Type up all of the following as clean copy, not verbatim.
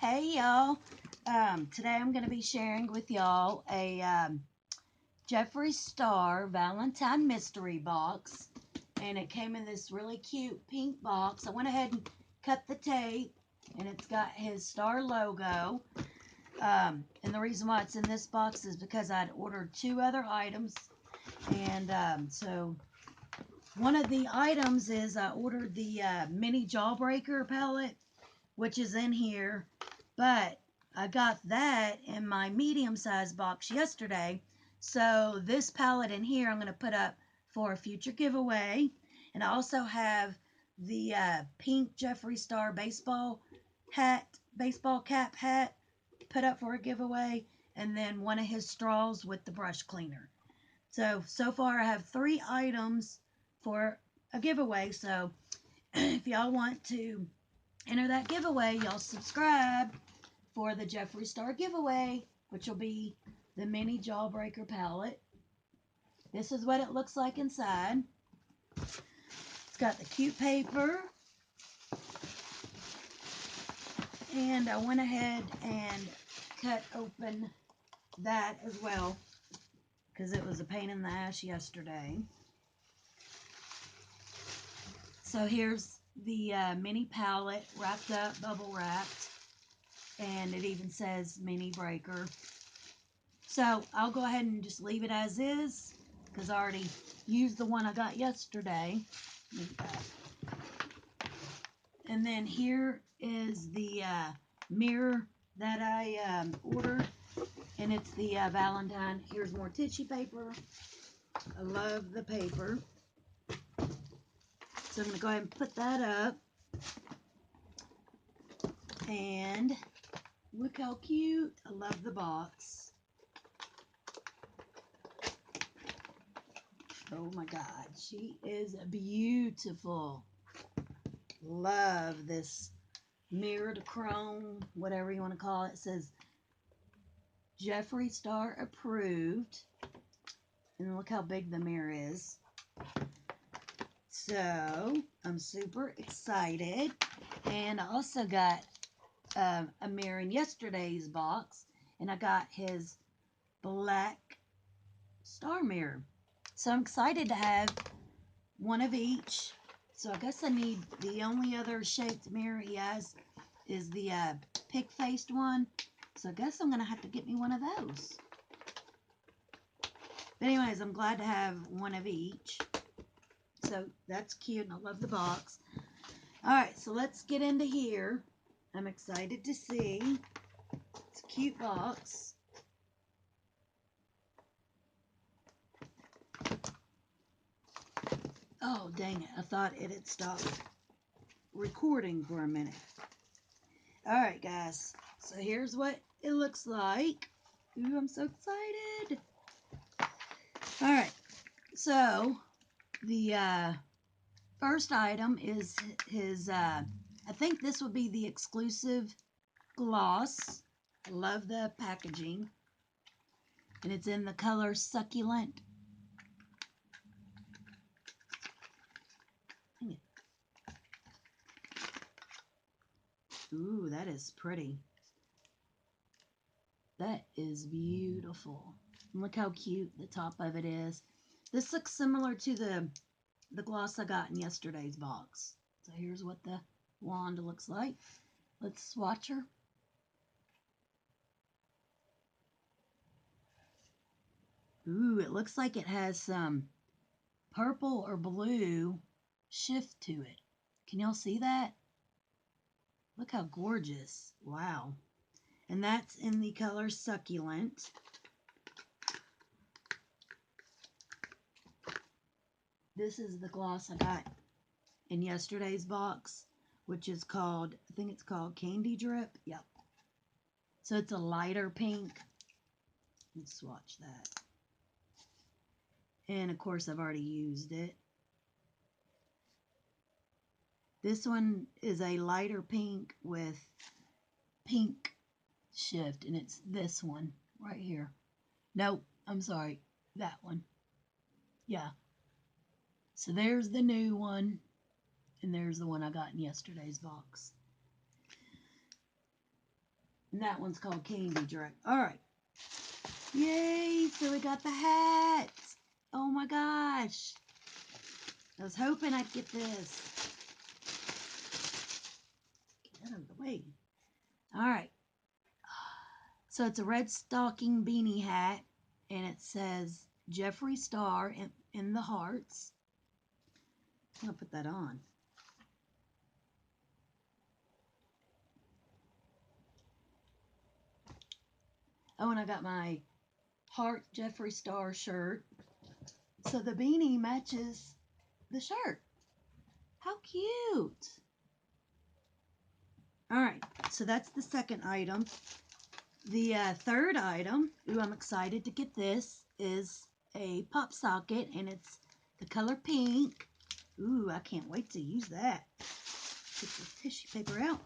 Hey y'all. Today I'm going to be sharing with y'all a Jeffree Star Valentine mystery box. And it came in this really cute pink box. I went ahead and cut the tape, and it's got his star logo. And the reason why it's in this box is because I'd ordered two other items. And so one of the items is I ordered the mini jawbreaker palette, which is in here. But I got that in my medium-sized box yesterday. So this palette in here I'm going to put up for a future giveaway. And I also have the pink Jeffree Star baseball cap hat put up for a giveaway. And then one of his straws with the brush cleaner. So far I have 3 items for a giveaway. So if y'all want to enter that giveaway, y'all subscribe for the Jeffree Star giveaway, which will be the mini jawbreaker palette. This is what it looks like inside. It's got the cute paper. And I went ahead and cut open that as well, because it was a pain in the ass yesterday. So here's the mini palette wrapped up, bubble wrapped. And it even says mini breaker. So I'll go ahead and just leave it as is, because I already used the one I got yesterday. And then here is the mirror that I ordered, and it's the Valentine. Here's more tissue paper. I love the paper. So I'm going to go ahead and put that up. And look how cute. I love the box. Oh my God, she is beautiful. Love this mirrored chrome, whatever you want to call it. It says Jeffree Star approved. And look how big the mirror is. So I'm super excited. And I also got a mirror in yesterday's box. And I got his black star mirror. So I'm excited to have one of each. So I guess I need the only other shaped mirror he has is the pig-faced one. So I guess I'm going to have to get me one of those. But anyways, I'm glad to have one of each. So that's cute, and I love the box. Alright, so let's get into here. I'm excited to see. It's a cute box. Oh, dang it. I thought it had stopped recording for a minute. Alright, guys. So here's what it looks like. Ooh, I'm so excited. Alright. So, the first item is his, I think this would be the exclusive gloss. I love the packaging. And it's in the color Succulent. Ooh, that is pretty. That is beautiful. And look how cute the top of it is. This looks similar to the gloss I got in yesterday's box. So here's what the wand looks like. Let's swatch her. Ooh, it looks like it has some purple or blue shift to it. Can y'all see that? Look how gorgeous. Wow. And that's in the color Succulent. This is the gloss I got in yesterday's box, which is called, I think it's called Candy Drip. Yep. So it's a lighter pink. Let's swatch that. And of course, I've already used it. This one is a lighter pink with pink shift, and it's this one right here. Nope, I'm sorry, that one. Yeah. So there's the new one, and there's the one I got in yesterday's box. And that one's called Candy Drink. All right. Yay. So we got the hat. Oh my gosh. I was hoping I'd get this. Get out of the way. All right. So it's a red stocking beanie hat. And it says Jeffree Star in the hearts. I'm going to put that on. Oh, and I got my heart Jeffree Star shirt. So the beanie matches the shirt. How cute. All right, so that's the second item. The third item, ooh, I'm excited to get this, is a pop socket, and it's the color pink. Ooh, I can't wait to use that. Get the tissue paper out.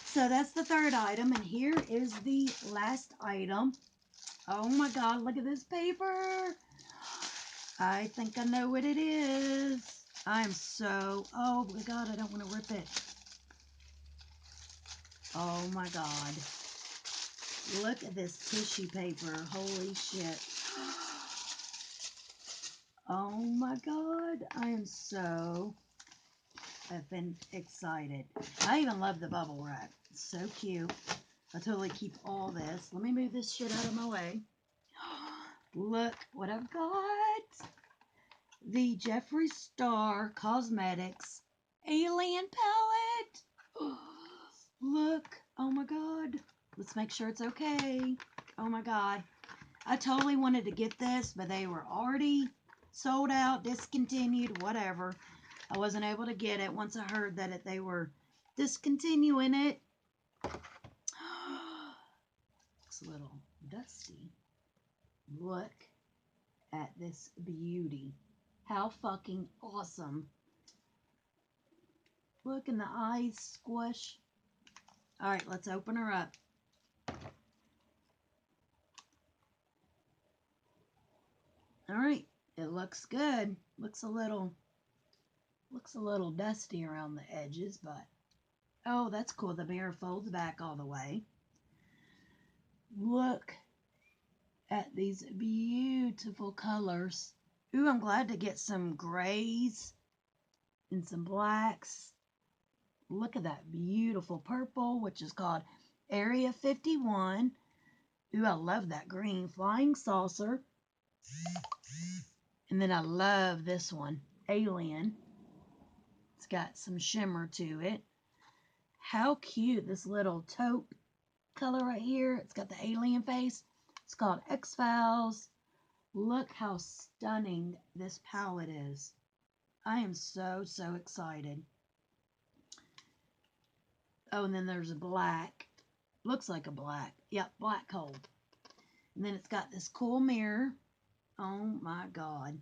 So that's the third item, and here is the last item. Oh my God, look at this paper. I think I know what it is. I'm so, oh my God, I don't want to rip it. Oh my God. Look at this tissue paper. Holy shit. Oh my God. I am so effing excited. I even love the bubble wrap. It's so cute. I'll totally keep all this. Let me move this shit out of my way. Look what I've got. The Jeffree Star Cosmetics Alien Palette. Look. Oh my God. Let's make sure it's okay. Oh my God. I totally wanted to get this, but they were already sold out, discontinued, whatever. I wasn't able to get it once I heard that they were discontinuing it. Looks a little dusty. Look at this beauty. How fucking awesome. Look, and the eyes squish. All right, let's open her up. All right, it looks good. Looks a little dusty around the edges, but oh, that's cool. The mirror folds back all the way. Look at these beautiful colors. Ooh, I'm glad to get some grays and some blacks. Look at that beautiful purple, which is called Area 51. Ooh, I love that green flying saucer. And then I love this one, Alien. It's got some shimmer to it. How cute, this little taupe color right here. It's got the alien face. It's called X-Files. Look how stunning this palette is. I am so, so excited. Oh, and then there's a black. Looks like a black. Yep, black gold. And then it's got this cool mirror. Oh my God.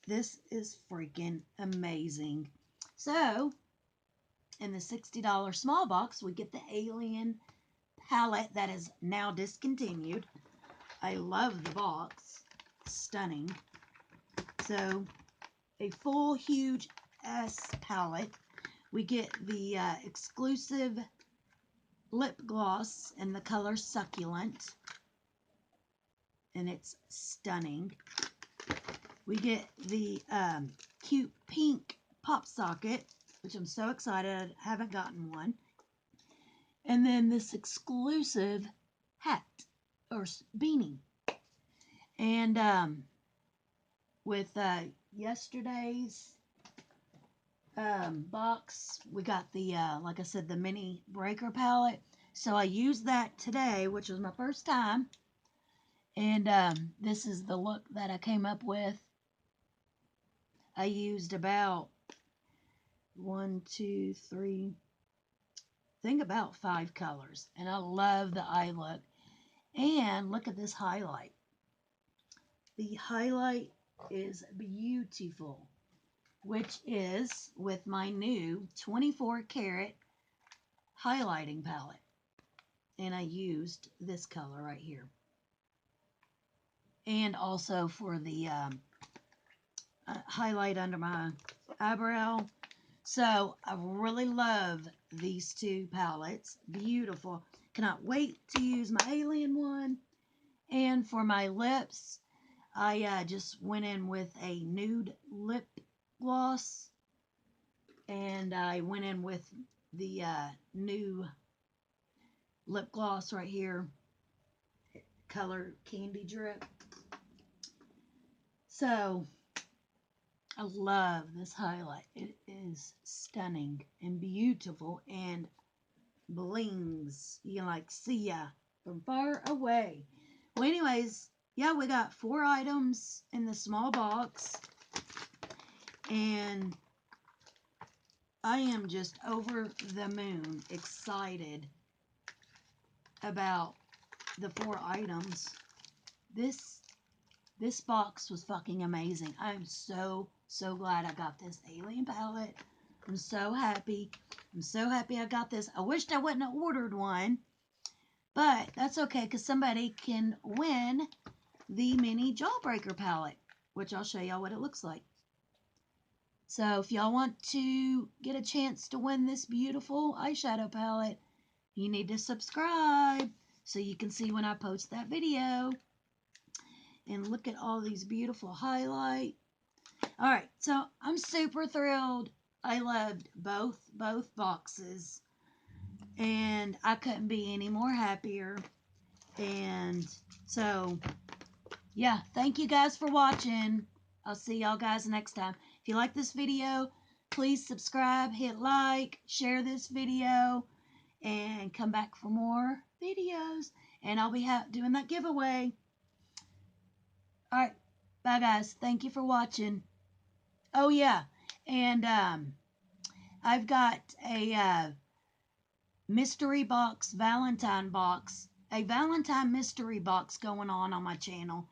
This is freaking amazing. So, in the $60 small box, we get the Alien palette that is now discontinued. I love the box. Stunning. So, a full, huge S palette. We get the exclusive lip gloss in the color Succulent. And it's stunning. We get the cute pink pop socket, which I'm so excited. I haven't gotten one. And then this exclusive hat or beanie. And with yesterday's box, we got the, like I said, the mini breaker palette. So I used that today, which was my first time. And this is the look that I came up with. I used about 1, 2, 3, I think about 5 colors. And I love the eye look. And look at this highlight. The highlight is beautiful, which is with my new 24 karat highlighting palette. And I used this color right here. And also for the highlight under my eyebrow. So I really love these two palettes. Beautiful. Cannot wait to use my alien one. And for my lips, I just went in with a nude lip gloss. And I went in with the new lip gloss right here. Color Candy Drip. So I love this highlight. It is stunning and beautiful and blings. You can like see ya from far away. Well, anyways, yeah, we got 4 items in the small box. And I am just over the moon excited about the 4 items. This box was fucking amazing. I'm so glad I got this alien palette. I'm so happy. I'm so happy I got this. I wished I wouldn't have ordered one, but that's okay because somebody can win the mini Jawbreaker palette, which I'll show y'all what it looks like. So if y'all want to get a chance to win this beautiful eyeshadow palette, you need to subscribe so you can see when I post that video. And look at all these beautiful highlight. All right, so I'm super thrilled. I loved both boxes, and I couldn't be any more happier. And so, yeah, thank you guys for watching. I'll see y'all guys next time. If you like this video, please subscribe, hit like, share this video, and come back for more videos. And I'll be doing that giveaway. All right, bye guys. Thank you for watching. Oh yeah, and I've got a mystery box, Valentine box, a Valentine mystery box going on my channel.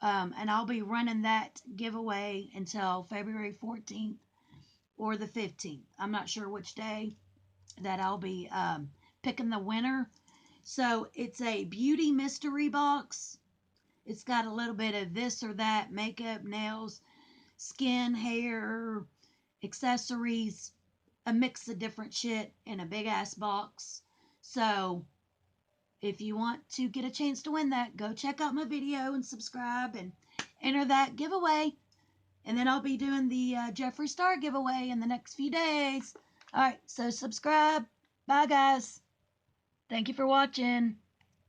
And I'll be running that giveaway until February 14th or the 15th. I'm not sure which day that I'll be picking the winner. So it's a beauty mystery box. It's got a little bit of this or that, makeup, nails, skin, hair, accessories, a mix of different shit in a big ass box. So if you want to get a chance to win that, go check out my video and subscribe and enter that giveaway. And then I'll be doing the Jeffree Star giveaway in the next few days. All right, so subscribe. Bye, guys. Thank you for watching.